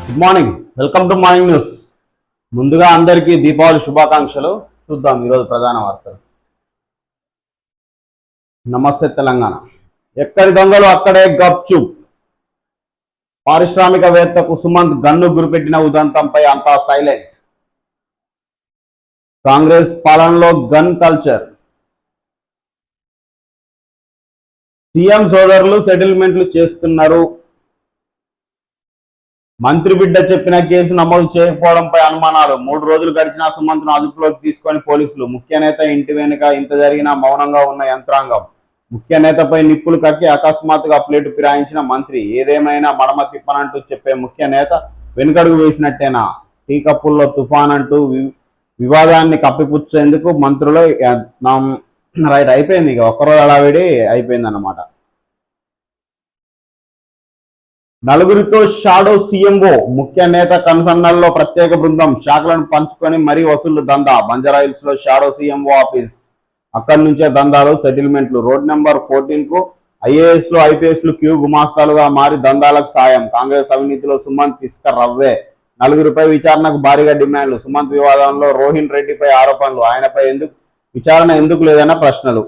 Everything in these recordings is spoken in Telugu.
Good morning, welcome to morning news. ముందుగా అందరికీ దీపావళి శుభాకాంక్షలు. చూద్దాం ఈరోజు ప్రధాన వార్తలు. నమస్తే తెలంగాణ. ఎక్కడి దొంగలు అక్కడే గప్చుప్. పారిశ్రామికవేత్త సుమంత్ గన్ను గురిపెట్టిన ఉదంతంపై అంతా సైలెంట్. కాంగ్రెస్ పాలనలో గన్ కల్చర్. సీఎం సోదరులు సెటిల్మెంట్లు చేస్తున్నారు. మంత్రి బిడ్డ చెప్పిన కేసు నమోదు చేయకపోవడంపై అనుమానాలు. 3 రోజులు గడిచినా సుమంత్ను అదుపులోకి తీసుకొని పోలీసులు. ముఖ్య నేత ఇంటి వెనుక ఇంత జరిగినా మౌనంగా ఉన్న యంత్రాంగం. ముఖ్య నేతపై నిప్పులు కక్కి అకస్మాత్తుగా ప్లేటు ఫిరాయించిన మంత్రి. ఏదేమైనా మడమ తిప్పనంటూ చెప్పే ముఖ్య నేత వెనుకడుగు వేసినట్టేనా? టీ కప్పుల్లో తుఫాన్ అంటూ వివాదాన్ని కప్పిపుచ్చేందుకు మంత్రులు రైట్ అయిపోయింది. ఇక ఒక్కరోజు హడావిడి అయిపోయింది అన్నమాట. నలుగురితో షాడో సీఎంఓ. ముఖ్య నేత కన్సర్నల్లో ప్రత్యేక బృందం. శాఖలను పంచుకొని మరీ వసూళ్లు దందా. బంజారాహిల్స్ లో షాడో సీఎంఓ ఆఫీస్. అక్కడి నుంచే దందాలు, సెటిల్మెంట్లు. రోడ్ నెంబర్ 14 కు ఐఏఎస్లు ఐపీఎస్లు క్యూ గుమాస్తాలుగా మారి దందాలకు సాయం. కాంగ్రెస్ అవినీతిలో సుమంత్ ఇసుక రవ్వే. నలుగురిపై విచారణకు భారీగా డిమాండ్లు. సుమంత్ వివాదంలో రోహిన్ రెడ్డిపై ఆరోపణలు. ఆయనపై విచారణ ఎందుకు లేదన్న ప్రశ్నలు.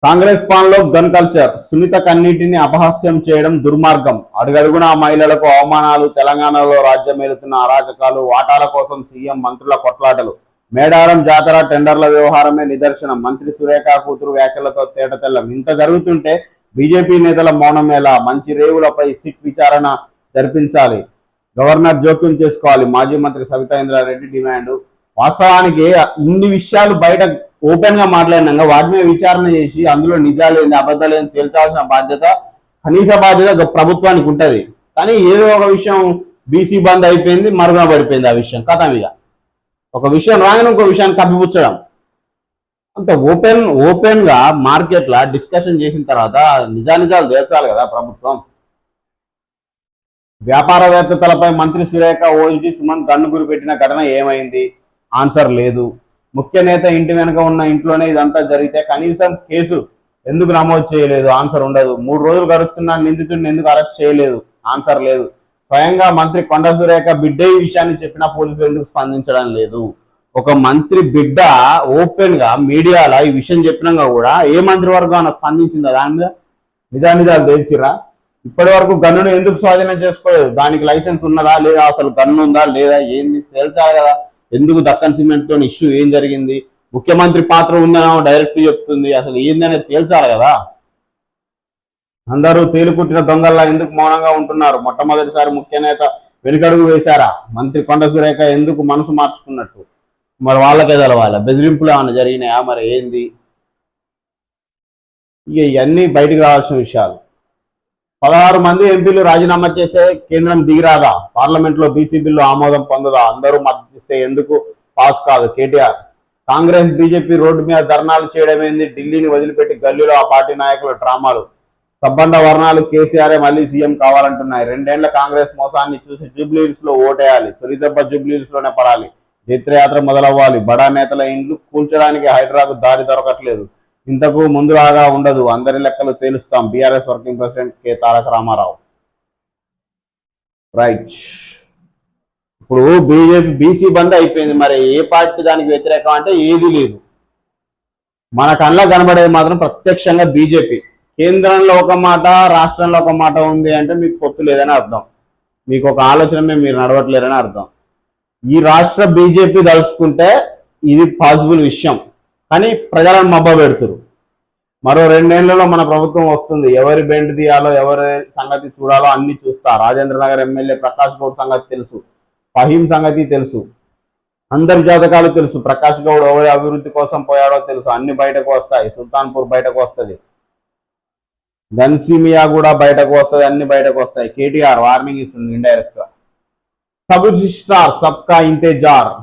కాంగ్రెస్ పాలనలో గన్ కల్చర్. సునీత కన్నీటిని అపహాస్యం చేయడం దుర్మార్గం. అడుగడుగునా మహిళలకు అవమానాలు. తెలంగాణలో రాజ్యమేలుతున్న అరాచకాలు. వాటాల కోసం సీఎం మంత్రుల కొట్లాటలు. మేడారం జాతర టెండర్ల వ్యవహారమే నిదర్శనం. మంత్రి సురేఖ కూతురు వ్యాఖ్యలతో తేటతెల్లం. ఇంత జరుగుతుంటే బీజేపీ నేతల మౌనం ఎలా? మంచి రేవులపై సిట్ విచారణ జరిపించాలి. గవర్నర్ జోక్యం చేసుకోవాలి. మాజీ మంత్రి సవితా ఇంద్రారెడ్డి డిమాండ్. వాస్తవానికి ఇన్ని విషయాలు బయట ఓపెన్ గా మాట్లాడినాక వాటి మీద విచారణ చేసి అందులో నిజాలేంది అబద్ధాలేంది తేల్చాల్సిన బాధ్యత, కనీస బాధ్యత ప్రభుత్వానికి ఉంటది. కానీ ఏదో ఒక విషయం బీసీ బంద్ అయిపోయింది, మరుగున పడిపోయింది ఆ విషయం. కథ మీద ఒక విషయం రాగానే ఇంకో విషయాన్ని కప్పిపుచ్చడం. అంత ఓపెన్ గా మార్కెట్ లా డిస్కషన్ చేసిన తర్వాత నిజాలు తేల్చాలి కదా ప్రభుత్వం. వ్యాపారవేత్తలపై మంత్రి సురేఖ ఓజీ సుమంత్ గన్ను గురిపెట్టిన ఘటన ఏమైంది? ఆన్సర్ లేదు. ముఖ్య నేత ఇంటి వెనుక ఉన్న ఇంట్లోనే ఇదంతా జరిగితే కనీసం కేసు ఎందుకు నమోదు చేయలేదు? ఆన్సర్ ఉండదు. 3 రోజులు గడుస్తున్నా నిందితుడిని ఎందుకు అరెస్ట్ చేయలేదు? ఆన్సర్ లేదు. స్వయంగా మంత్రి కొండ సురేఖ బిడ్డ ఈ విషయాన్ని చెప్పినా పోలీసులు ఎందుకు స్పందించడం లేదు? ఒక మంత్రి బిడ్డ ఓపెన్ గా మీడియాలో ఈ విషయం చెప్పినాక కూడా ఏ మంత్రివర్గం స్పందించిందా? దాని మీద నిజాలు తెలిసిరా? ఇప్పటి వరకు గన్నును ఎందుకు స్వాధీనం చేసుకోలేదు? దానికి లైసెన్స్ ఉన్నదా లేదా? అసలు గన్ను ఉందా లేదా? ఏంది తేల్చాలి కదా. ఎందుకు దక్కన్ సిమెంట్ తో ఇష్యూ ఏం జరిగింది? ముఖ్యమంత్రి పాత్ర ఉందని డైరెక్ట్ చెప్తుంది. అసలు ఏందనేది తేల్చాలి కదా. అందరూ తేలికుట్టిన దొంగల్లా ఎందుకు మౌనంగా ఉంటున్నారు? మొట్టమొదటిసారి ముఖ్య నేత వెనుకడుగు వేశారా? మంత్రి కొండ సురేఖ ఎందుకు మనసు మార్చుకున్నట్టు? మరి వాళ్ళకే తెలవాలి. బెదిరింపులు ఏమైనా జరిగినాయా? మరి ఏంది? ఇక ఇవన్నీ బయటకు రావాల్సిన విషయాలు. 16 మంది ఎంపీలు రాజీనామా చేసే కేంద్రం దిగిరాదా? పార్లమెంట్ లో బీసీ బిల్లు ఆమోదం పొందదా? అందరూ మద్దతిస్తే ఎందుకు పాస్ కాదు? కేటీఆర్. కాంగ్రెస్ బీజేపీ రోడ్డు మీద ధర్నాలు చేయడమేంది? ఢిల్లీని వదిలిపెట్టి గల్లీలో ఆ పార్టీ నాయకుల డ్రామాలు. సబ్బండ వర్ణాలు కేసీఆర్ మళ్ళీ సీఎం కావాలంటున్నాయి. 2 ఏళ్ల కాంగ్రెస్ మోసాన్ని చూసి జూబ్లీహిల్స్ లో ఓటేయాలి. తొలి దెబ్బ జూబ్లీహిల్స్ లోనే పడాలి. జైత్రయాత్ర మొదలవ్వాలి. బడా నేతల ఇండ్లు కూల్చడానికి హైడ్రాకు దారి దొరకట్లేదు. ఇంతకు ముందులాగా ఉండదు. అందరి లెక్కలు తేలుస్తాం. బీఆర్ఎస్ వర్కింగ్ ప్రెసిడెంట్ కె తారక రామారావు. రైట్. ఇప్పుడు బీసీ బంద్ అయిపోయింది. మరి ఏ పార్టీ దానికి వ్యతిరేకం అంటే ఏది లేదు. మన కళ్ళ కనబడేది మాత్రం ప్రత్యక్షంగా బీజేపీ. కేంద్రంలో ఒక మాట, రాష్ట్రంలో ఒక మాట ఉంది అంటే మీకు పొత్తు లేదని అర్థం. మీకు ఒక ఆలోచన మీరు నడవట్లేరని అర్థం. ఈ రాష్ట్ర బీజేపీ తలుచుకుంటే ఇది పాసిబుల్ విషయం. కానీ ప్రజలను మబ్బ పెడుతురు. మరో 2 ఏళ్లలో మన ప్రభుత్వం వస్తుంది. ఎవరి బెండ్ తీయాలో, ఎవరి సంగతి చూడాలో అన్ని చూస్తా. రాజేంద్ర నగర్ ఎమ్మెల్యే ప్రకాష్ గౌడ్ సంగతి తెలుసు. ఫహీం సంగతి తెలుసు. అందరి జాతకాలు తెలుసు. ప్రకాష్ గౌడ్ ఎవరి అభివృద్ధి కోసం పోయాడో తెలుసు. అన్ని బయటకు వస్తాయి. సుల్తాన్పూర్ బయటకు వస్తుంది. గన్సీమియా కూడా బయటకు వస్తుంది. అన్ని బయటకు వస్తాయి. కేటీఆర్ వార్నింగ్ ఇస్తుంది ఇండైరెక్ట్ గా. సబ్ రిజిస్ట్రార్ సబ్కా ఇంతేజార్.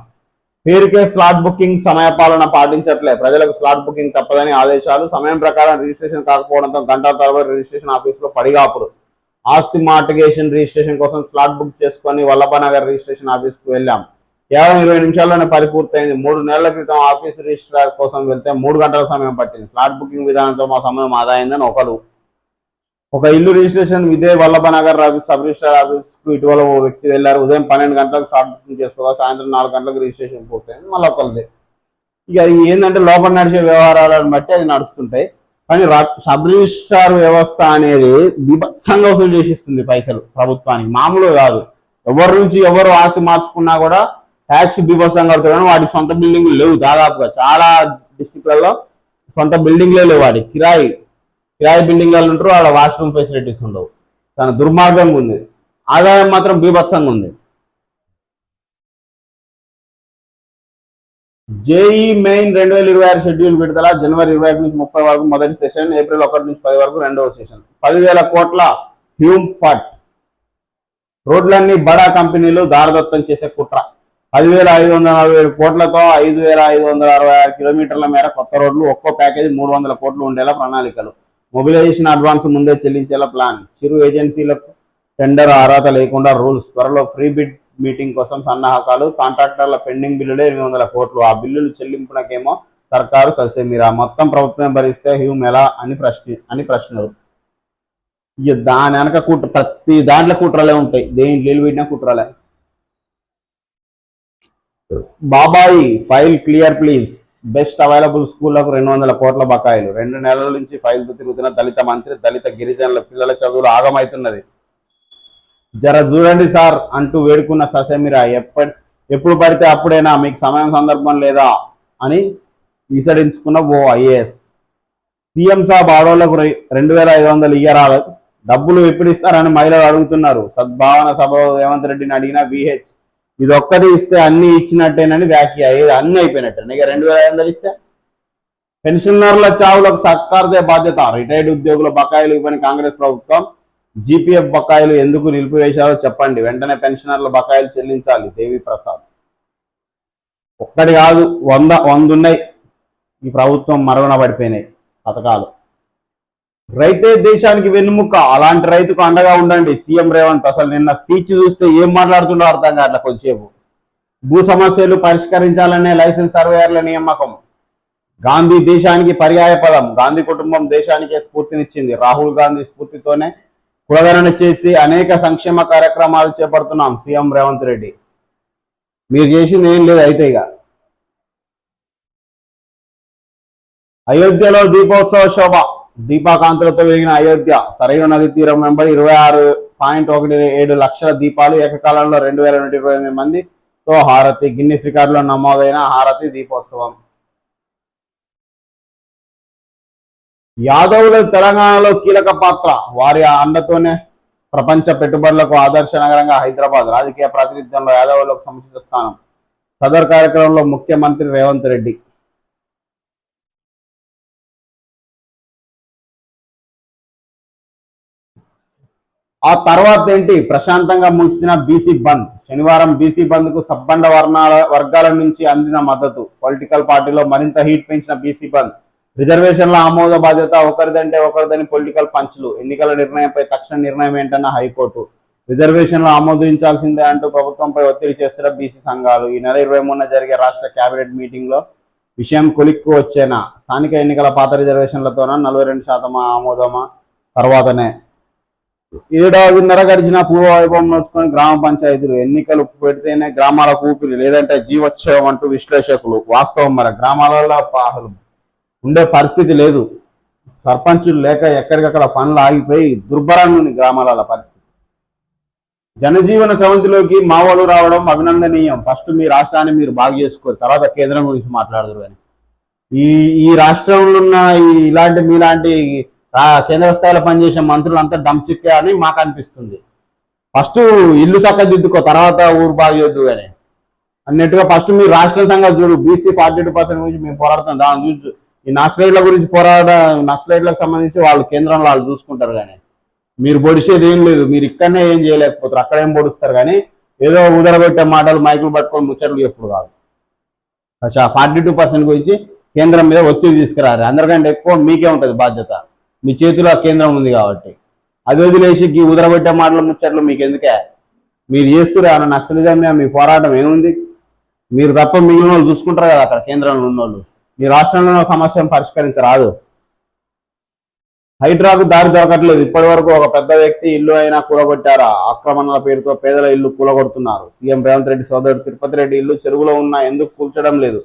పేరుకే స్లాట్ బుకింగ్ సమయపాలన పాటించట్లే. ప్రజలకు స్లాట్ బుకింగ్ తప్పదని ఆదేశాలు. సమయం ప్రకారం రిజిస్ట్రేషన్ కాకపోవడంతో గంటల తరబడి రిజిస్ట్రేషన్ ఆఫీసులో పడిగాపులు. ఆస్తి మార్టిగేషన్ రిజిస్ట్రేషన్ కోసం స్లాట్ బుక్ చేసుకుని వల్లభనగర్ రిజిస్ట్రేషన్ ఆఫీస్కు వెళ్ళాం. కేవలం 20 నిమిషాల్లోనే పని పూర్తయింది. 3 నెలల క్రితం ఆఫీస్ రిజిస్ట్రార్ కోసం వెళ్తే 3 గంటల సమయం పట్టింది. స్లాట్ బుకింగ్ విధానంతో మా సమయం ఆదా అయిందని ఒకరు. ఒక ఇల్లు రిజిస్ట్రేషన్ ఇదే వల్లభనగర్ సబ్ రిజిస్టర్ ఆఫీస్ కు ఇటీవల ఓ వ్యక్తి వెళ్లారు. ఉదయం 12 గంటలకు స్టార్ట్ చేసుకోగా సాయంత్రం 4 గంటలకు రిజిస్ట్రేషన్ పూర్తయింది. మళ్ళీ ఒకరిది. ఇక ఏంటంటే లోపల నడిచే వ్యవహారాలను బట్టి అది నడుస్తుంటాయి. కానీ సబ్ రిజిస్ట్రార్ వ్యవస్థ అనేది బీభత్సంగా వసూలు చేసిస్తుంది పైసలు ప్రభుత్వానికి, మామూలు కాదు. ఎవరి నుంచి ఎవరు ఆస్తి మార్చుకున్నా కూడా ట్యాక్స్ బీభత్సంగా కడుతున్నారు. వాటికి సొంత బిల్డింగ్లు లేవు. దాదాపుగా చాలా డిస్టిక్లలో సొంత బిల్డింగ్లే లేవు. వాటి కిరాయి బిల్డింగ్లలో ఉంటారు. వాళ్ళ వాష్రూమ్ ఫెసిలిటీస్ ఉండవు. చాలా దుర్మార్గంగా ఉంది. ఆదాయం మాత్రం బీభత్సంగా ఉంది. జేఈ మెయిన్ 2026 షెడ్యూల్ విడుదల. జనవరి 21 నుంచి 30 వరకు మొదటి సెషన్, ఏప్రిల్ 1 నుంచి 10 వరకు రెండవ సెషన్. 10,000 కోట్ల హ్యూమ్ ఫట్. రోడ్లన్నీ బడా కంపెనీలు దారదత్తం చేసే కుట్ర. 10,547 కోట్లతో 5,566 కిలోమీటర్ల మేర కొత్త రోడ్లు, ఒక్కో ప్యాకేజీ 300 కోట్లు ఉండేలా ప్రణాళికలు. మొబిలైజేషన్ అడ్వాన్స్ ముందే చెల్లించేలా ప్లాన్. చిరు ఏజెన్సీలకు టెండర్ అర్హత లేకుండా రూల్స్. త్వరలో ఫ్రీ బిడ్ మీటింగ్ కోసం సన్నాహకాలు. కాంట్రాక్టర్ల పెండింగ్ బిల్లులే 800 కోట్లు. ఆ బిల్లులు చెల్లింపునకేమో సర్కారు ససేమిరా. మొత్తం ప్రభుత్వం భరిస్తే హ్యూమ్ ఎలా అని ప్రశ్నలు. ఇక దాని వెనక ప్రతి దాంట్లో కుట్రలే ఉంటాయి. దేంట్లో పెట్టినా కుట్రలే. బాబాయి file clear please. Best available స్కూళ్లకు 200 కోట్ల బకాయిలు. 2 నెలల నుంచి ఫైల్తో తిరుగుతున్న దళిత మంత్రి. దళిత గిరిజనుల పిల్లల చదువులు ఆగమవుతున్నది. జర చూడండి సార్ అంటూ వేడుకున్న ససేమిరా. ఎప్పుడు పడితే అప్పుడేనా, మీకు సమయం సందర్భం లేదా అని విసడించుకున్న ఓ ఐఏఎస్. సీఎం సాబ్ ఆడోళ్లకు 2,500 ఇయ్యరాదు, డబ్బులు ఎప్పుడు ఇస్తారని మహిళలు అడుగుతున్నారు. సద్భావన సభ రేవంత్ రెడ్డిని అడిగిన విహెచ్. ఇది ఒక్కటి ఇస్తే అన్ని ఇచ్చినట్టేనని వ్యాఖ్య. అన్ని అయిపోయినట్టే. ఇక 2,500 ఇస్తే పెన్షనర్ల చావులకు సర్కార్దే బాధ్యత. రిటైర్డ్ ఉద్యోగుల బకాయిలు ఇవ్వని కాంగ్రెస్ ప్రభుత్వం. జీపీఎఫ్ బకాయిలు ఎందుకు నిలిపివేశారో చెప్పండి, వెంటనే పెన్షనర్ల బకాయిలు చెల్లించాలి. దేవి ప్రసాద్. ఒక్కటి కాదు, 100 ఉన్నాయి. ఈ ప్రభుత్వం మరుగున పడిపోయినాయి పథకాలు. రైతే దేశానికి వెన్నుముక్క. అలాంటి రైతుకు అండగా ఉండండి సీఎం రేవంత్. అసలు నిన్న స్పీచ్ చూస్తే ఏం మాట్లాడుతుండో అర్థం కాదు. కొద్దిసేపు భూ సమస్యలు పరిష్కరించాలనే లైసెన్స్ సర్వేయర్ల నియామకం. గాంధీ దేశానికి పర్యాయ పదం. గాంధీ కుటుంబం దేశానికే స్ఫూర్తినిచ్చింది. రాహుల్ గాంధీ స్ఫూర్తితోనే కులగణన చేసి అనేక సంక్షేమ కార్యక్రమాలు చేపడుతున్నాం. సీఎం రేవంత్ రెడ్డి. మీరు చేసింది ఏం లేదు. అయితే ఇక అయోధ్యలో దీపోత్సవ శోభ. దీపాకాంతులతో వెలిగిన అయోధ్య. సరైన నది తీరం వెంబడి 26.17 లక్షల దీపాలు. ఏకకాలంలో 2,128 మందితో హారతి. గిన్నిస్ రికార్డులో నమోదైన హారతి దీపోత్సవం. యాదవుల తెలంగాణలో కీలక పాత్ర. వారి అండతోనే ప్రపంచ పెట్టుబడులకు ఆదర్శ నగరంగా హైదరాబాద్. రాజకీయ ప్రాతినిధ్యంలో యాదవులకు సముచిత స్థానం. సదర్ కార్యక్రమంలో ముఖ్యమంత్రి రేవంత్ రెడ్డి. ఆ తర్వాత ఏంటి? ప్రశాంతంగా ముగిసిన బీసీ బంద్. శనివారం బీసీ బంద్ కు సబ్బండ వర్గాల నుంచి అందిన మద్దతు. పొలిటికల్ పార్టీలో మరింత హీట్ పెంచిన బీసీ బంద్. రిజర్వేషన్ల ఆమోద బాధ్యత ఒకరిదంటే ఒకరిదని పొలిటికల్ పంచ్లు. ఎన్నికల నిర్ణయంపై తక్షణ నిర్ణయం ఏంటన్న హైకోర్టు. రిజర్వేషన్లు ఆమోదించాల్సిందే అంటూ ప్రభుత్వంపై ఒత్తిడి చేస్తున్న బీసీ సంఘాలు. ఈ నెల 23న జరిగే రాష్ట్ర కేబినెట్ మీటింగ్ లో విషయం కొలిక్కు వచ్చేనా? స్థానిక ఎన్నికల పాత రిజర్వేషన్లతోన 42% ఆమోదమా? తర్వాతనే 7.5 గడిచిన పూర్వ వైభవం నోచుకొని గ్రామ పంచాయతీలు. ఎన్నికలు పెడితేనే గ్రామాలకు ఊపిరి, లేదంటే జీవోత్సవం అంటూ విశ్లేషకులు. వాస్తవం మరి గ్రామాలలో అసలు ఉండే పరిస్థితి లేదు. సర్పంచులు లేక ఎక్కడికక్కడ పనులు ఆగిపోయి దుర్భరంగా ఉంది గ్రామాల పరిస్థితి. జనజీవన సమితిలోకి మావోలు రావడం అభినందనీయం. ఫస్ట్ మీ రాష్ట్రాన్ని మీరు బాగు చేసుకోరు, తర్వాత కేంద్రం గురించి మాట్లాడదురు అని. ఈ రాష్ట్రంలో ఉన్న ఇలాంటి మీలాంటి కేంద్ర స్థాయిలో పనిచేసే మంత్రులంతా దంచిక్కే అని మాకు అనిపిస్తుంది. ఫస్ట్ ఇల్లు చక్కదిద్దుకో, తర్వాత ఊరు బాగు చేద్దు అని అన్నట్టుగా ఫస్ట్ మీరు రాష్ట్ర సంగతి చూడు. బీసీ 42% గురించి మేము పోరాడుతాం, దాని గురించి ఈ నక్సలైట్ల గురించి నక్సలైట్లకు సంబంధించి వాళ్ళు కేంద్రంలో వాళ్ళు చూసుకుంటారు. కానీ మీరు పొడిచేది ఏం లేదు. మీరు ఇక్కడనే ఏం చేయలేకపోతారు, అక్కడ ఏం పొడుస్తారు. కానీ ఏదో ఉదరబెట్టే మాటలు మైకులు పట్టుకొని ముచ్చట్లు ఎప్పుడు కాదు. 42% గురించి కేంద్రం మీద ఒత్తిడి తీసుకురారు. అందరికంటే ఎక్కువ మీకే ఉంటుంది బాధ్యత. మీ చేతిలో కేంద్రం ఉంది కాబట్టి అది వదిలేసి ఈ ఉదరబెట్టే మాటలు ముచ్చట్లు మీకు ఎందుకే? మీరు చేస్తున్నారు ఏమన్నా నక్సలిజం మీద మీ పోరాటం ఏముంది? మీరు తప్ప మిగిలిన వాళ్ళు చూసుకుంటారు కదా అక్కడ కేంద్రంలో ఉన్నోళ్ళు. మీ రాష్ట్రంలో సమస్యను పరిష్కరించరాదు. హైడ్రాకు దారి దొరకట్లేదు. ఇప్పటి వరకు ఒక పెద్ద వ్యక్తి ఇల్లు అయినా కూలగొట్టారా? ఆక్రమణల పేరుతో పేదల ఇల్లు కూలగొడుతున్నారు. సీఎం రేవంత్ రెడ్డి సోదరుడు తిరుపతి రెడ్డి ఇల్లు చెరువులో ఉన్నా ఎందుకు కూల్చడం లేదు?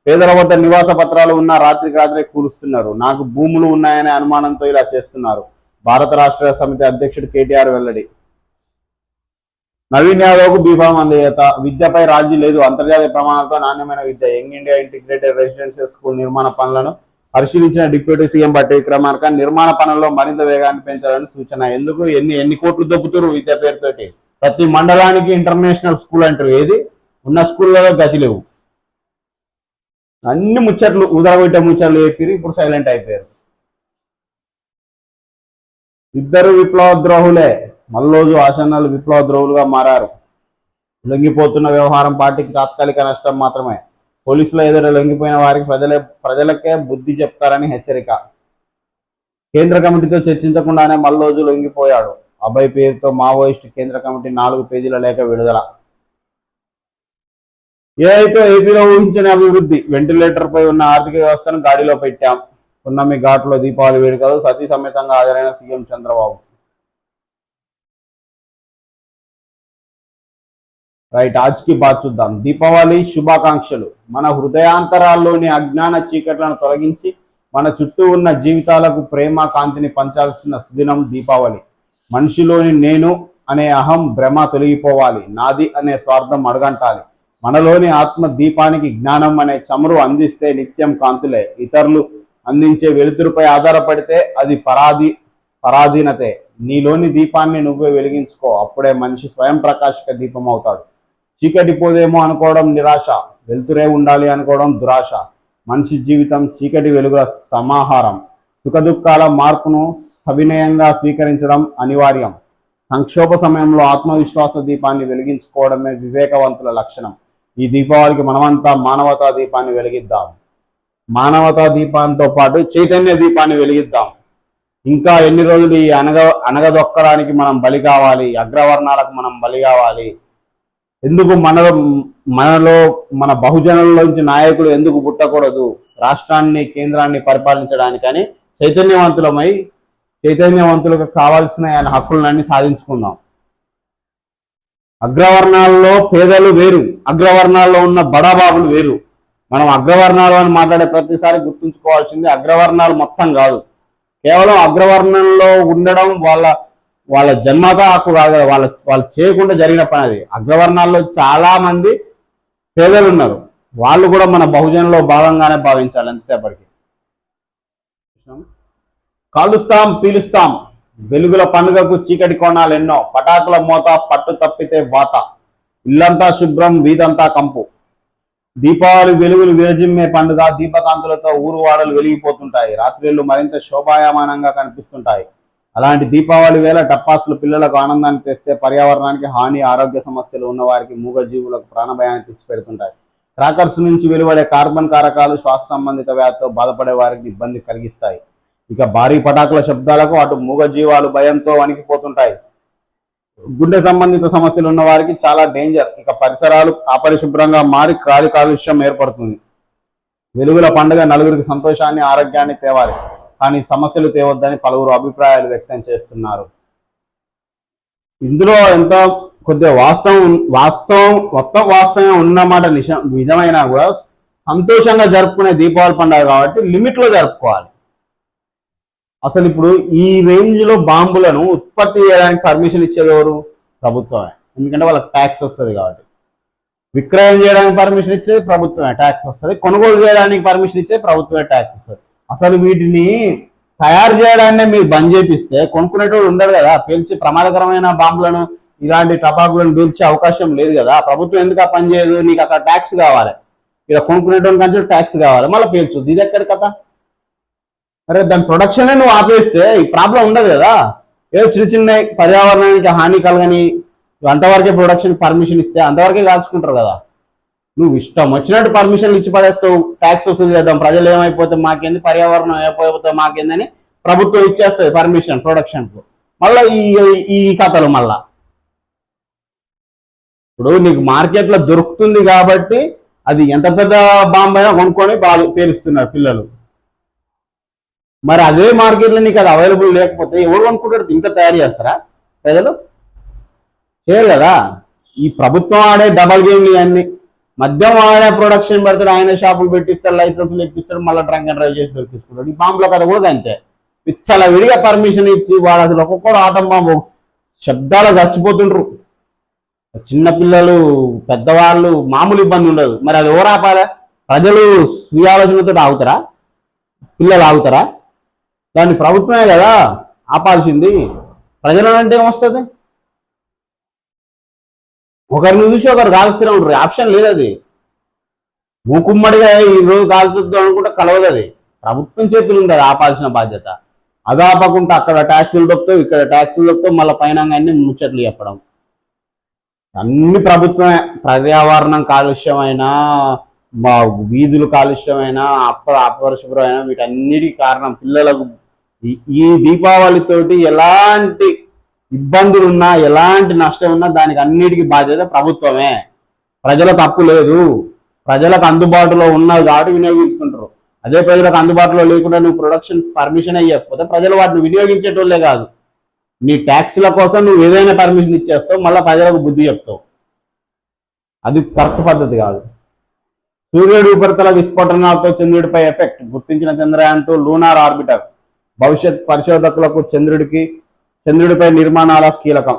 పేదల వద్ద నివాస పత్రాలు ఉన్నా రాత్రికి రాత్రే కూలుస్తున్నారు. నాకు భూములు ఉన్నాయనే అనుమానంతో ఇలా చేస్తున్నారు. భారత రాష్ట్ర సమితి అధ్యక్షుడు కేటీఆర్ వెల్లడి. నవీన్ యాదవ్కు బీఫామ్ అందజేత. విద్యపై రాజీ లేదు. అంతర్జాతీయ ప్రమాణాలతో నాణ్యమైన విద్య. Young India integrated residential school నిర్మాణ పనులను పరిశీలించిన డిప్యూటీ సీఎం బట్టి విక్రమార్క నిర్మాణ పనుల్లో మరింత వేగాన్ని పెంచాలని సూచన. ఎందుకు ఎన్ని కోట్లు దొబ్బుతారు విద్య పేరుతోటి? ప్రతి మండలానికి ఇంటర్నేషనల్ స్కూల్ అంటారు. ఏది ఉన్న స్కూళ్ళలో గతి లేవు. అన్ని ముచ్చట్లు ఉదరగొట్టే ముచ్చట్లు చెప్పి ఇప్పుడు సైలెంట్ అయిపోయారు. ఇద్దరు విప్లవ ద్రోహులే. మల్లోజు ఆసన్నాలు విప్లవ ద్రోహులుగా మారారు. లొంగిపోతున్న వ్యవహారం పార్టీకి తాత్కాలిక నష్టం మాత్రమే. పోలీసుల ఎదుట లొంగిపోయిన వారికి ప్రజలకే బుద్ధి చెప్తారని హెచ్చరిక. కేంద్ర కమిటీతో చర్చించకుండానే మల్లోజు లొంగిపోయాడు. అభయ్ పేరుతో మావోయిస్టు కేంద్ర కమిటీ 4 పేజీల లేఖ విడుదల. ఏదైతే ఏపీలో ఊహించిన అభివృద్ధి. వెంటిలేటర్ పై ఉన్న ఆర్థిక వ్యవస్థను గాడిలో పెట్టాం. పున్నమి ఘాట్లో దీపావళి వేడుకలు. సతీ సమేతంగా హాజరైన సీఎం చంద్రబాబు. రైట్, ఆజ్కి బాత్ చూద్దాం. దీపావళి శుభాకాంక్షలు. మన హృదయాంతరాల్లోని అజ్ఞాన చీకట్లను తొలగించి మన చుట్టూ ఉన్న జీవితాలకు ప్రేమ కాంతిని పంచాల్సిన సుదినం దీపావళి. మనిషిలోని నేను అనే అహం భ్రమ తొలగిపోవాలి. నాది అనే స్వార్థం అడగంటాలి. మనలోని ఆత్మ దీపానికి జ్ఞానం అనే చమురు అందిస్తే నిత్యం కాంతులే. ఇతరులు అందించే వెలుతురుపై ఆధారపడితే అది పరాధీనతే. నీలోని దీపాన్ని నువ్వే వెలిగించుకో. అప్పుడే మనిషి స్వయం ప్రకాశక దీపం అవుతాడు. చీకటి పోదేమో అనుకోవడం నిరాశ. వెలుతురే ఉండాలి అనుకోవడం దురాశ. మనిషి జీవితం చీకటి వెలుగుల సమాహారం. సుఖదుఖాల మార్పును సవినయంగా స్వీకరించడం అనివార్యం. సంక్షోభ సమయంలో ఆత్మవిశ్వాస దీపాన్ని వెలిగించుకోవడమే వివేకవంతుల లక్షణం. ఈ దీపావళికి మనమంతా మానవతా దీపాన్ని వెలిగిద్దాం. మానవతా దీపాంతో పాటు చైతన్య దీపాన్ని వెలిగిద్దాం. ఇంకా ఎన్ని రోజులు ఈ అనగదొక్కడానికి మనం బలి కావాలి? అగ్రవర్ణాలకు మనం బలి కావాలి? ఎందుకు మనలో మన బహుజనుల్లోంచి నాయకులు ఎందుకు పుట్టకూడదు? రాష్ట్రాన్ని కేంద్రాన్ని పరిపాలించడానికని చైతన్యవంతులకు కావాల్సిన ఆయన హక్కులన్నీ సాధించుకుందాం. అగ్రవర్ణాల్లో పేదలు వేరు, అగ్రవర్ణాల్లో ఉన్న బడాబాబులు వేరు. మనం అగ్రవర్ణాలు అని మాట్లాడే ప్రతిసారి గుర్తుంచుకోవాల్సింది అగ్రవర్ణాలు మొత్తం కాదు. కేవలం అగ్రవర్ణంలో ఉండడం వాళ్ళ జన్మత హక్కు కాదు, వాళ్ళు చేయకుండా జరిగిన పని అది. అగ్రవర్ణాల్లో చాలా మంది పేదలు ఉన్నారు. వాళ్ళు కూడా మన బహుజనంలో భాగంగానే భావించాలి. ఎంతసేపటికి కాలుస్తాం పీలుస్తాం. వెలుగుల పండుగకు చీకటి కోణాలు ఎన్నో. పటాకుల మోత పట్టు తప్పితే వాత. ఇల్లంతా శుభ్రం, వీధంతా కంపు. దీపావళి వెలుగులు విరజిమ్మే పండుగ. దీపకాంతులతో ఊరు వాడలు వెలిగిపోతుంటాయి. రాత్రిళ్ళు మరింత శోభాయమానంగా కనిపిస్తుంటాయి. అలాంటి దీపావళి వేళ టపాసులు పిల్లలకు ఆనందాన్ని తెస్తే పర్యావరణానికి హాని, ఆరోగ్య సమస్యలు ఉన్న వారికి, మూగజీవులకు ప్రాణభయాన్ని తెచ్చిపెడుతుంటాయి. క్రాకర్స్ నుంచి వెలువడే కార్బన్ కారకాలు శ్వాస సంబంధిత వ్యాధితో బాధపడే వారికి ఇబ్బంది కలిగిస్తాయి. ఇక భారీ పటాకుల శబ్దాలకు అటు మూగజీవాలు భయంతో వణికిపోతుంటాయి. గుండె సంబంధిత సమస్యలు ఉన్న వారికి చాలా డేంజర్. ఇక పరిసరాలు అపరిశుభ్రంగా మారి గాలి కాలుష్యం ఏర్పడుతుంది. వెలుగుల పండుగ నలుగురికి సంతోషాన్ని, ఆరోగ్యాన్ని తేవాలి, కానీ సమస్యలు తేవద్దని పలువురు అభిప్రాయాలు వ్యక్తం చేస్తున్నారు. ఇందులో ఎంత కొద్దిగా వాస్తవం ఉన్నమాట నిజమైనా కూడా సంతోషంగా జరుపుకునే దీపావళి పండుగ కాబట్టి లిమిట్లో జరుపుకోవాలి. అసలు ఇప్పుడు ఈ రేంజ్ లో బాంబులను ఉత్పత్తి చేయడానికి పర్మిషన్ ఇచ్చేది ఎవరు? ప్రభుత్వమే. ఎందుకంటే వాళ్ళకి ట్యాక్స్ వస్తుంది కాబట్టి. విక్రయం చేయడానికి పర్మిషన్ ఇచ్చేది ప్రభుత్వమే, ట్యాక్స్ వస్తుంది. కొనుగోలు చేయడానికి పర్మిషన్ ఇచ్చేది ప్రభుత్వమే, ట్యాక్స్ వస్తుంది. అసలు వీటిని తయారు చేయడాన్ని మీరు బంద్ చేపిస్తే కొనుక్కునేటోడు ఉండరు కదా. పేల్చి ప్రమాదకరమైన బాంబులను, ఇలాంటి టపాకులను పేల్చే అవకాశం లేదు కదా. ప్రభుత్వం ఎందుకు ఆ పని చేయదు? నీకు అక్కడ ట్యాక్స్ కావాలి, ఇక కొనుక్కునేటోని కంటే ట్యాక్స్ కావాలి, మళ్ళీ పేల్చుద్ది. ఇది ఎక్కడి కథ? అరే దాని ప్రొడక్షనే నువ్వు ఆపేస్తే ఈ ప్రాబ్లం ఉండదు కదా. ఏదో చిన్న పర్యావరణానికి హాని కలగని అంతవరకే ప్రొడక్షన్ పర్మిషన్ ఇస్తే అంతవరకే కాల్చుకుంటారు కదా. నువ్వు ఇష్టం వచ్చినట్టు పర్మిషన్లు ఇచ్చి పడేస్తావు. ట్యాక్స్ వసూలు చేద్దాం, ప్రజలు ఏమైపోతే మాకేంది, పర్యావరణం ఏమైపోతే మాకేందని ప్రభుత్వం ఇచ్చేస్తుంది పర్మిషన్ ప్రొడక్షన్కు. మళ్ళీ ఈ కథలు మళ్ళా ఇప్పుడు నీకు మార్కెట్లో దొరుకుతుంది కాబట్టి అది ఎంత పెద్ద బాంబు అయినా కొనుక్కొని పేలుస్తున్నారు పిల్లలు. మరి అదే మార్కెట్లో నీకు అది అవైలబుల్ లేకపోతే ఎవరు కొనుక్కుంటారు? ఇంత తయారు చేస్తారా ప్రజలు? చేయరు కదా. ఈ ప్రభుత్వం ఆడే డబల్ గేమ్లు ఇవన్నీ. మద్యం ఆడే ప్రొడక్షన్ పెడతాడు, ఆయన షాపులు పెట్టిస్తాడు, లైసెన్సులు ఎక్కిస్తాడు, మళ్ళీ ట్రంక్ అండ్ డ్రైవ్ చేసి దొరికిస్తున్నాడు. ఈ బాంబుల కథ కూడా అంతే. పిచ్చల విడిగా పర్మిషన్ ఇచ్చి వాడు అసలు ఒక్కొక్కడు ఆటం బాంబు శబ్దాలు చచ్చిపోతుండ్రు. చిన్నపిల్లలు, పెద్దవాళ్ళు, మామూలు ఇబ్బంది ఉండదు. మరి అది ఎవరు ఆపాలా? ప్రజలు స్వీయాలోచనతో ఆగుతారా? పిల్లలు ఆగుతారా? దాన్ని ప్రభుత్వమే కదా ఆపాల్సింది. ప్రజలంటే ఏమొస్తుంది? ఒకరిని చూసి ఒకరు కాల్స్తూనే ఉంటారు. ఆప్షన్ లేదు. అది మూకుమ్మడిగా ఈ రోజు కాల్చుద్దాం అనుకుంటే కలవదు. అది ప్రభుత్వం చేతులు ఉంది, అది ఆపాల్సిన బాధ్యత. అది ఆపకుండా అక్కడ ట్యాక్సులు దొక్కుతావు, ఇక్కడ ట్యాక్సులు దొక్కుతావు, మళ్ళీ పైన అన్ని ముచ్చట్లు చెప్పడం. అన్ని ప్రభుత్వమే. పర్యావరణం కాలుష్యమైనా, మా వీధులు కాలుష్యమైనా, అపరిశుభ్రమైన వీటన్నిటికీ కారణం పిల్లలకు. ఈ దీపావళితోటి ఎలాంటి ఇబ్బందులున్నా, ఎలాంటి నష్టం ఉన్నా దానికి అన్నిటికీ బాధ్యత ప్రభుత్వమే. ప్రజల తప్పు లేదు. ప్రజలకు అందుబాటులో ఉన్నది కాబట్టి వినియోగించుకుంటారు. అదే ప్రజలకు అందుబాటులో లేకుండా నువ్వు ప్రొడక్షన్ పర్మిషన్ అయ్యకపోతే ప్రజలు వాటిని వినియోగించేటోళ్ళే కాదు. నీ ట్యాక్స్ల కోసం నువ్వు ఏదైనా పర్మిషన్ ఇచ్చేస్తావు, మళ్ళీ ప్రజలకు బుద్ధి చెప్తావు. అది కరెక్ట్ పద్ధతి కాదు. సూర్యుడి ఉపరితల విస్ఫోటనాలతో చంద్రుడిపై ఎఫెక్ట్ గుర్తించిన చంద్రయాన్-2 లూనార్ ఆర్బిటర్. భవిష్యత్ పరిశోధకులకు చంద్రుడిపై నిర్మాణాల కీలకం.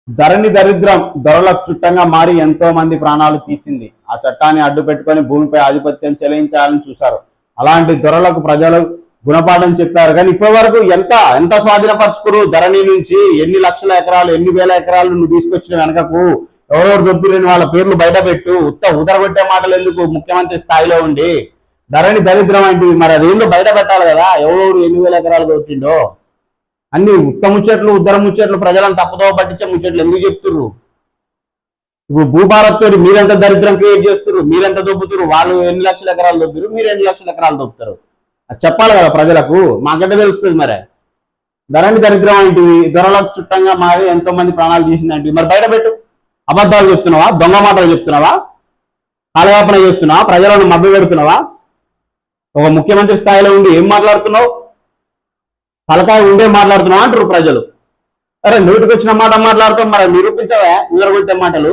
ధరణి దరిద్రం దొరలకు చుట్టంగా మారి ఎంతో మంది ప్రాణాలు తీసింది. ఆ చట్టాన్ని అడ్డు పెట్టుకొని భూమిపై ఆధిపత్యం చెలాయించాలని చూశారు. అలాంటి దొరలకు ప్రజలు గుణపాఠం చెప్పారు. కానీ ఇప్పటి వరకు ఎంత స్వాధీనపరుచుకురు? ధరణి నుంచి ఎన్ని లక్షల ఎకరాలు, ఎన్ని వేల ఎకరాలు నువ్వు తీసుకొచ్చిన వెనకకు ఎవరెవరు దొబ్బిరని వాళ్ళ పేర్లు బయట పెట్టు. ఉదరగొట్టే మాటలు ఎందుకు? ముఖ్యమంత్రి స్థాయిలో ఉండి ధరణి దరిద్రం అంటే మరి అదేందో బయట పెట్టాలి కదా. ఎవరెవరు ఎన్ని వేల ఎకరాలు కొట్టిండో అన్ని ముచ్చట్లు, ఉద్దర ముచ్చట్లు, ప్రజలను తప్పుదోవ పట్టించే ముచ్చట్లు ఎందుకు చెప్తుర్రు? ఇప్పుడు భూభారత్ తోటి మీరెంత దరిద్రం క్రియేట్ చేస్తున్నారు, మీరెంత దొబ్బుతున్నారు. వాళ్ళు ఎన్ని లక్షల ఎకరాలు దొబ్బుతారు, మీరు ఎన్ని లక్షల ఎకరాలు దొబ్బుతారు. అది చెప్పాలి కదా ప్రజలకు. మాకంటే తెలుస్తుంది. మరి ధరణి దరిద్రం అంటే ధరలకు చుట్టంగా మారి ఎంతో మంది ప్రాణాలు తీసిందంటే మరి బయట పెట్టు. అబద్ధాలు చెప్తున్నావా? దొంగ మాటలు చెప్తున్నావా? కాలయాపన చేస్తున్నావా? ప్రజలను మభ్య పెడుతున్నావా? ఒక ముఖ్యమంత్రి స్థాయిలో ఉండి ఏం మాట్లాడుతున్నావు? తలకాయ ఉండే మాట్లాడుతున్నావు అంటారు ప్రజలు. అరే నోటికి వచ్చిన మాట మాట్లాడుతాం, మరి నిరూపించవా? నిద్రగొట్టే మాటలు.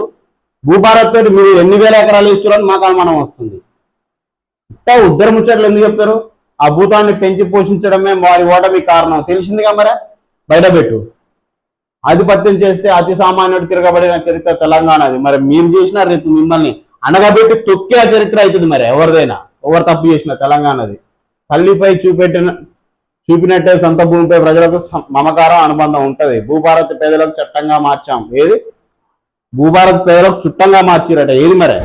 భూభారత్ తోటి మీరు ఎన్ని వేల ఎకరాలు ఇస్తున్నారని మాకు అనుమానం వస్తుంది. ఇంత ఉద్దర ముచ్చట్లు ఎందుకు చెప్తారు? ఆ భూతాన్ని పెంచి పోషించడమే వారి ఓటమి కారణం తెలిసిందిగా. మరి బయట పెట్టు. ఆధిపత్యం చేస్తే అతి సామాన్యుడు తిరగబడిన చరిత్ర తెలంగాణది. మరి మీరు చేసిన రేపు మిమ్మల్ని అనగబెట్టి తొక్కే చరిత్ర అవుతుంది. మరి ఎవరిదైనా, ఎవరు తప్పు చేసిన తెలంగాణది. తల్లిపై చూపినట్టే సొంత భూమిపై ప్రజలకు మమకారం, అనుబంధం ఉంటుంది. భూభారత్ పేదలకు చట్టంగా మార్చాం. ఏది? భూభారత్ పేదలకు చుట్టంగా మార్చిరట. ఏది మరి?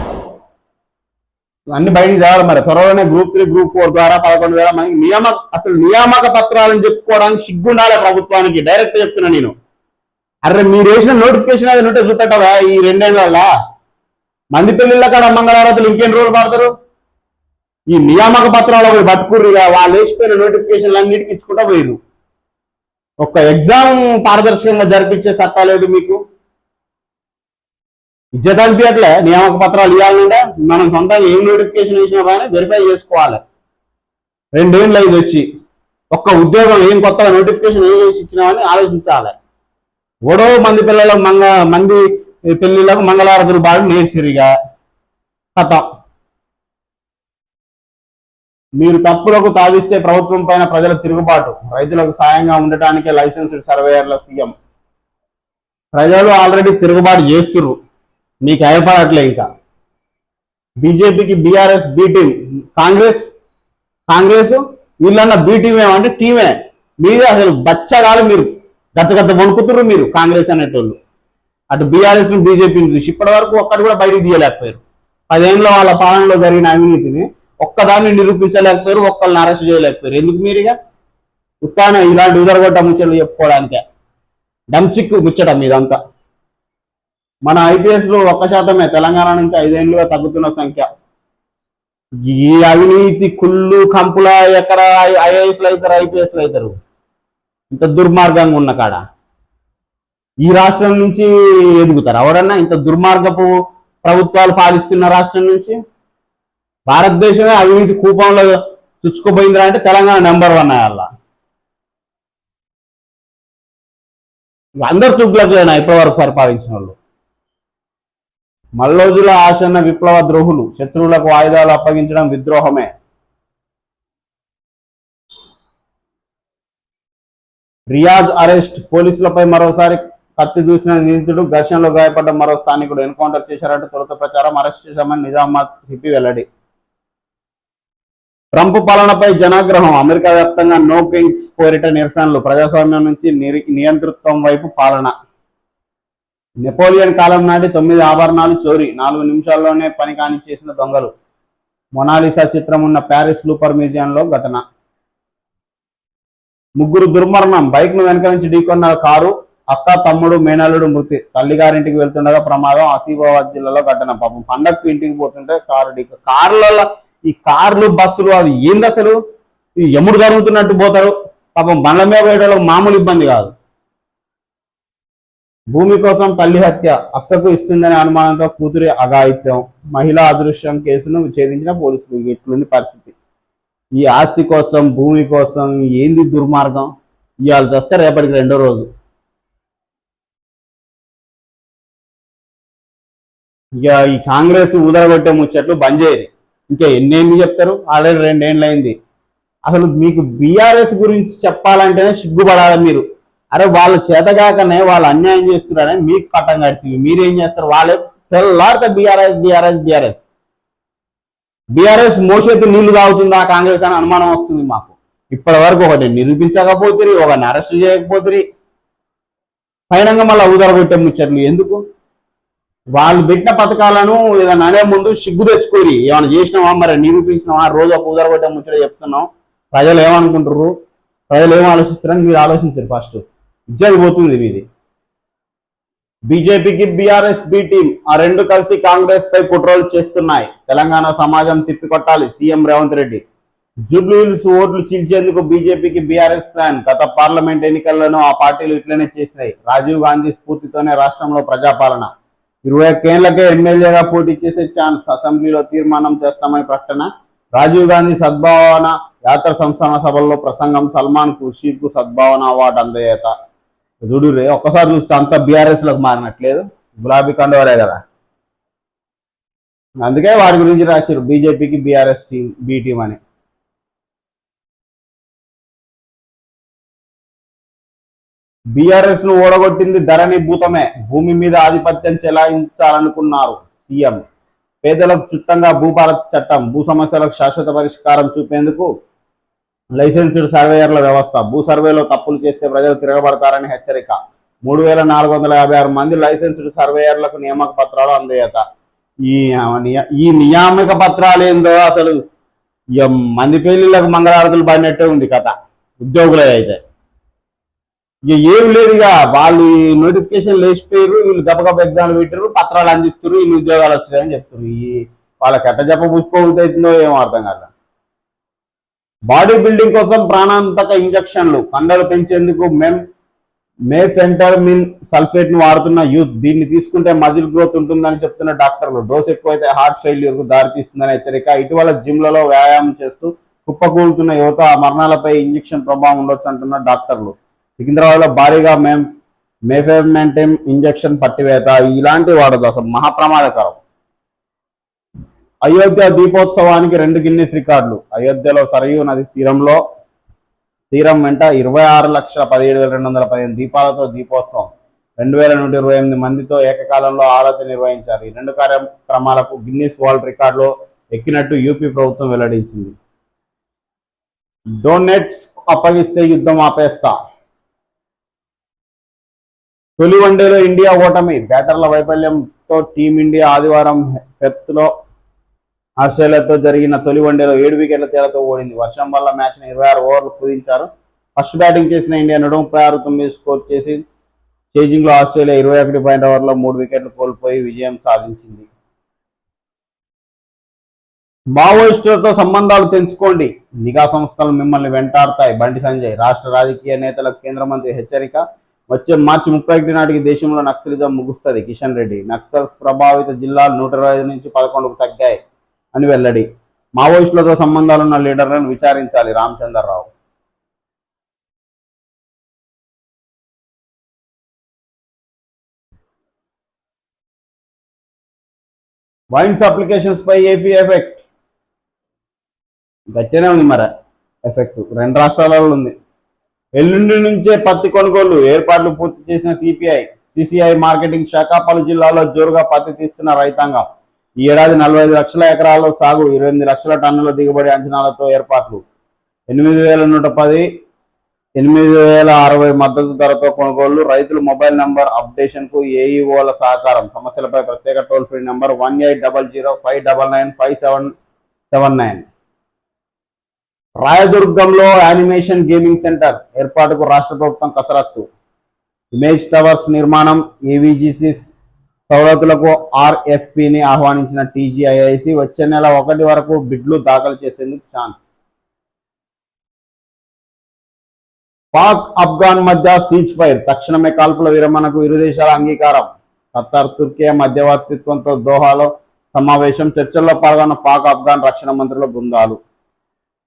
అన్ని బయటికి తేవాలి. మరి త్వరలోనే గ్రూప్ 3, గ్రూప్ 4 ద్వారా 11,000 మందికి నియామక పత్రాలను చెప్పుకోవడానికి సిగ్గుండాలి ప్రభుత్వానికి. డైరెక్ట్ చెప్తున్నా నేను. అరే మీరు వేసిన నోటిఫికేషన్ అది ఉంటే చూపెట్టవా? ఈ 2 ఏళ్ళ మంది పెళ్లిళ్ళ కాడ మంగళారతులు ఇంకెన్ని రోజులు పడతారు? ఈ నియామక పత్రాలు పోయి పట్టుకుర్రుగా వాళ్ళు వేసిపోయిన నోటిఫికేషన్లు అన్నిటికీ ఇచ్చుకుంటా పోయిరు. ఒక్క ఎగ్జామ్ పారదర్శకంగా జరిపించే చట్టాలు లేదు మీకు. ఇజ్జత అనిపించట్లే. నియామక పత్రాలు ఇవ్వాలంటే మనం సొంతంగా ఏం నోటిఫికేషన్ వేసినా కానీ వెరిఫై చేసుకోవాలి. 2 ఏళ్ళు అయింది వచ్చి. ఒక్క ఉద్యోగం ఏం కొత్తగా నోటిఫికేషన్ ఏం చేసి ఇచ్చినామని ఆలోచించాలి. ఓడో మంది పిల్లలకు మంది పెళ్లిళ్ళకు మంగళారతులు బాగా నేర్చిరిగా కథ. మీరు తప్పులకు తాగిస్తే ప్రభుత్వం పైన ప్రజల తిరుగుబాటు. రైతులకు సాయంగా ఉండటానికే లైసెన్స్డ్ సర్వేయర్ల సీఎం. ప్రజలు ఆల్రెడీ తిరుగుబాటు చేస్తుర్రు, మీకు భయపడట్లే. ఇంకా బీజేపీకి బీఆర్ఎస్ బి టీం, కాంగ్రెస్ వీళ్ళన్న బి టీం ఏమంటే టీమే. మీరే అసలు బచ్చగాలు. మీరు గచ్చగచ్చ వణుకుతుర్రు మీరు కాంగ్రెస్ అనేటోళ్ళు. అటు బీఆర్ఎస్ బీజేపీని చూసి ఇప్పటి వరకు ఒక్కటి కూడా బయటికి తీయలేకపోయారు. 10 ఏళ్ళ వాళ్ళ పాలనలో జరిగిన అవినీతిని ఒక్కదాన్ని నిరూపించలేకపోయారు, ఒక్కళ్ళని అరెస్ట్ చేయలేకపోయారు. ఎందుకు మీరుగా ఉత్తాన ఇలాంటి ఉదరగొట్ట ముచ్చట్లు చెప్పుకోవడానికే. డంచిక్కు ముచ్చటం ఇదంతా. మన ఐపీఎస్ లో 1% తెలంగాణ నుంచి 5 ఏళ్ళుగా తగ్గుతున్న సంఖ్య. ఈ అవినీతి కుళ్ళు కంపుల ఎక్కడ ఐఏఎస్లు అవుతారు, ఐపీఎస్లు అవుతారు? ఇంత దుర్మార్గంగా ఉన్న కాడ ఈ రాష్ట్రం నుంచి ఎదుగుతారు ఎవరన్నా? ఇంత దుర్మార్గపు ప్రభుత్వాలు పాలిస్తున్న రాష్ట్రం నుంచి భారతదేశమే అవినీతి కూపంలో చుచ్చుకుపోయిందిరా అంటే తెలంగాణ నెంబర్ 1 అలా అందరు తుగ్లకేనా ఇప్పటి వరకు పరిపాలించిన వాళ్ళు. మల్లోజుల ఆసన్న విప్లవ ద్రోహులు, శత్రువులకు ఆయుధాలు అప్పగించడం విద్రోహమే. రియాజ్ అరెస్ట్, పోలీసులపై మరోసారి కత్తి దూసిన నిందితుడు, ఘర్షణలో గాయపడ్డ మరో స్థానికుడు ఎన్కౌంటర్ చేశారంటూ తొలుత ప్రచారం, అరెస్ట్ చేశామని నిజామాబాద్ సిపి వెల్లడి. ట్రంప్ పాలనపై జనాగ్రహం, అమెరికా వ్యాప్తంగా నో కింగ్స్ పోరిట నిరసనలు, ప్రజాస్వామ్యం నుంచి నియంతృత్వం వైపు పాలన. నెపోలియన్ కాలం నాటి 9 ఆభరణాలు చోరీ, 4 నిమిషాల్లోనే పని కానిచ్చేసిన దొంగలు. మొనాలిసా చిత్రం ఉన్న ప్యారిస్ లూపర్ మ్యూజియంలో ఘటన. 3 దుర్మరణం, బైక్ ను వెనక నుంచి ఢీకొన్న కారు, అక్క తమ్ముడు మేనల్లుడు మృతి, తల్లిగారింటికి వెళ్తుండగా ప్రమాదం, ఆసిఫాబాద్ జిల్లాలో ఘటన. పాపం పండగకు ఇంటికి పోతుంటే కార్లలో ఈ కార్లు బస్సులు అది ఏంది అసలు, ఎముడు జరుగుతున్నట్టు పోతారు. పాపం బండ్ల మీద పోయేటోళ్ళకి మామూలు ఇబ్బంది కాదు. భూమి కోసం తల్లి హత్య, అక్కకు ఇస్తుందనే అనుమానంతో కూతురి అఘాయిత్యం, మహిళా అదృశ్యం కేసును ఛేదించిన పోలీసులు. ఇట్లుంది పరిస్థితి. ఈ ఆస్తి కోసం, భూమి కోసం ఏంది దుర్మార్గం. ఇవాళ వస్తే రేపటికి 2వ రోజు. ఇక ఈ కాంగ్రెస్ ఊదరగొట్టే ముచ్చట్లు బంద్ చేయరు. ఇంకా ఎన్నేళ్ళు చెప్తారు, ఆల్రెడీ 2 ఏళ్ళు అయింది. అసలు మీకు బీఆర్ఎస్ గురించి చెప్పాలంటేనే సిగ్గుపడాలి మీరు. అరే వాళ్ళ చేతగాకనే వాళ్ళు అన్యాయం చేస్తున్నారని మీకు కట్టం కడుతుంది. మీరేం చేస్తారు, వాళ్ళే తెల్లారితే బీఆర్ఎస్ బీఆర్ఎస్ బీఆర్ఎస్ బీఆర్ఎస్ మోసేది నీళ్లు తాగుతుందా కాంగ్రెస్ అని అనుమానం వస్తుంది మాకు. ఇప్పటి వరకు ఒకటి నిరూపించకపోతే, ఒకరిని అరెస్ట్ చేయకపోతే, పైనంగా మళ్ళీ ఊదరగొట్టే ముచ్చట్లు ఎందుకు? వాళ్ళు పెట్టిన పథకాలను ఏదైనా అనే ముందు సిగ్గు తెచ్చుకోరి. ఏమైనా చేసినావా, మరి నిరూపించినావా? రోజు ఒక ఉదరగొట్టే ముచ్చట చెప్తున్నాం. ప్రజలు ఏమనుకుంటారు, ప్రజలు ఏం ఆలోచిస్తారని మీరు ఆలోచించారు. ఫస్ట్ ఇజ్జత్ పోతుంది మీది. బీజేపీకి బీఆర్ఎస్ బి టీం, ఆ రెండు కలిసి కాంగ్రెస్ పై కుట్రలు చేస్తున్నాయి. తెలంగాణ సమాజం తిప్పికొట్టాలి సీఎం రేవంత్ రెడ్డి. జూబ్లీహిల్స్ ఓట్లు చీల్చేందుకు బీజేపీకి బీఆర్ఎస్ ప్లాన్. గత పార్లమెంట్ ఎన్నికల్లోనూ ఆ పార్టీలు ఇట్లనే చేసినాయి. రాజీవ్ గాంధీ స్ఫూర్తితోనే రాష్ట్రంలో ప్రజాపాలన. 21 ఏళ్లకే ఎమ్మెల్యేగా పోటీ చేసే ఛాన్స్, అసెంబ్లీలో తీర్మానం చేస్తామని ప్రకటన. రాజీవ్ గాంధీ సద్భావన యాత్ర సంస్థాన సభల్లో ప్రసంగం. సల్మాన్ ఖుర్షీద్ కు సద్భావన అవార్డు అందజేత. చూడు రే, ఒక్కసారి చూస్తే అంత బీఆర్ఎస్ లకు మారినట్లేదు. గులాబీ కండవరే కదా, అందుకే వారి గురించి రాశారు బీజేపీకి బీఆర్ఎస్ టీం బి టీం అని. బీఆర్ఎస్ ను ఓడగొట్టింది ధరణి భూతమే. భూమి మీద ఆధిపత్యం చెలాయించాలనుకున్నారు సీఎం. పేదలకు చుట్టంగా భూభారత్ చట్టం. భూ సమస్యలకు శాశ్వత పరిష్కారం చూపేందుకు లైసెన్స్డ్ సర్వేయర్ల వ్యవస్థ. భూ సర్వేలో తప్పులు చేస్తే ప్రజలు తిరగబడతారని హెచ్చరిక. 3456 మంది లైసెన్స్డ్ సర్వేయర్లకు నియామక పత్రాలు అందజేత. ఈ నియామక పత్రాలు ఏందో అసలు మంది పెళ్లిళ్ళకు మంగళారతులు పడినట్టే ఉంది కథ. ఉద్యోగులే అయితే ఇక ఏం లేదు. ఇక వాళ్ళు ఈ నోటిఫికేషన్ లేచిపోయారు, వీళ్ళు గబగబ ఎగ్జామ్లు పెట్టారు, పత్రాలు అందిస్తారు, ఇన్ని ఉద్యోగాలు వచ్చాయని చెప్తారు. ఈ వాళ్ళకి ఎట్ట చెప్పబుచ్చుకోవుతుందో ఏమో అర్థం కాదు. బాడీ బిల్డింగ్ కోసం ప్రాణాంతక ఇంజక్షన్లు. కండలు పెంచేందుకు మెఫెంటర్మిన్ సల్ఫేట్ ను వాడుతున్న యూత్. దీన్ని తీసుకుంటే మజిల్ గ్రోత్ ఉంటుందని చెప్తున్న డాక్టర్లు. డోస్ ఎక్కువైతే హార్ట్ ఫెయిల్యూర్ కు దారితీస్తుందని హెచ్చరిక. ఇటీవల జిమ్లలో వ్యాయామం చేస్తూ కుప్పకూలుతున్న యువత మరణాలపై ఇంజక్షన్ ప్రభావం ఉండొచ్చు అంటున్న డాక్టర్లు. సికింద్రాబాద్ లో భారీగా మెఫెంటమిన్ ఇంజక్షన్ పట్టివేత. ఇలాంటి వాడదు, అసలు మహాప్రమాదకరం. అయోధ్య దీపోత్సవానికి 2 గిన్నిస్ రికార్డులు. అయోధ్యలో సరయూ నది తీరం వెంట 26,17,215 దీపాలతో దీపోత్సవం. 2,128 మందితో ఏకకాలంలో ఆరతి నిర్వహించారు. ఈ 2 కార్యక్రమాలకు గిన్నిస్ వరల్డ్ రికార్డులో ఎక్కినట్టు యూపీ ప్రభుత్వం వెల్లడించింది. డోనెట్స్ అప్పగిస్తే యుద్ధం ఆపేస్తా. తొలి వన్డేలో ఇండియా ఓటమి. బ్యాటర్ల వైఫల్యంతో టీమిండియా ఆదివారం పెర్త్లో ఆస్ట్రేలియాతో జరిగిన తొలి వన్డేలో 7 వికెట్ల తేడాతో ఓడింది. వర్షం వల్ల మ్యాచ్ను 26 ఓవర్లు కుదించారు. ఫస్ట్ బ్యాటింగ్ చేసిన ఇండియా 136 స్కోర్ చేసి చేజింగ్లో ఆస్ట్రేలియా 21 ఓవర్లో 3 వికెట్లు కోల్పోయి విజయం సాధించింది. మావోయిస్టులతో సంబంధాలు తెంచుకోండి, నిఘా సంస్థలు మిమ్మల్ని వెంటాడతాయి. బండి సంజయ్. రాష్ట్ర రాజకీయ నేతలకు కేంద్ర మంత్రి హెచ్చరిక. వచ్చే మార్చి 31 నాటికి దేశంలో నక్సలిజం ముగుస్తుంది. కిషన్ రెడ్డి. నక్సల్స్ ప్రభావిత జిల్లాలు 125 నుంచి 11కు తగ్గాయి అని వెల్లడి. మావోయిస్టులతో సంబంధాలున్న లీడర్లను విచారించాలి రామచంద్రరావు. వైన్స్ అప్లికేషన్స్ పై ఏపీ ఎఫెక్ట్ గట్టినే ఉంది. మరి ఎఫెక్ట్ 2 రాష్ట్రాలలో ఉంది. ఎల్లుండి నుంచే పత్తి కొనుగోలు ఏర్పాట్లు పూర్తి చేసిన సిసిఐ మార్కెటింగ్ శాఖ. పలు జిల్లాల్లో జోరుగా పత్తి తీస్తున్న రైతాంగం. ఈ ఏడాది 45 లక్షల ఎకరాల్లో సాగు, 28 లక్షల టన్నుల దిగుబడి అంచనాలతో ఏర్పాట్లు. 8,110, 8,060 మద్దతు ధరతో కొనుగోళ్లు. రైతులు మొబైల్ నంబర్ అప్డేషన్ కు ఏఈఓల సహకారం. సమస్యలపై ప్రత్యేక టోల్ ఫ్రీ నంబర్ 1800 599 5779. రాయదుర్గంలో యానిమేషన్ గేమింగ్ సెంటర్ ఏర్పాటుకు రాష్ట్ర ప్రభుత్వం కసరత్తు. ఇమేజ్ టవర్స్ నిర్మాణం, ఏవీజీసీ సౌలతులకు ఆర్ఎఫ్పిని ఆహ్వానించిన టీజీఐఐసి. వచ్చే నెల 1 వరకు బిడ్లు దాఖలు చేసేందుకు ఛాన్స్. పాక్ ఆఫ్ఘాన్ మధ్య సీజ్ ఫైర్, తక్షణమే కాల్పుల విరమణకు ఇరు దేశాల అంగీకారం. ఖతార్, తుర్కియా మధ్యవర్తిత్వంతో దోహాలో సమావేశం. చర్చల్లో పాల్గొన్న పాక్ ఆఫ్ఘాన్ రక్షణ మంత్రుల బృందాలు.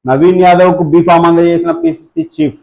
నవీన్ యాదవ్ కు బీఫామ్ అందజేసిన పిసిసి చీఫ్.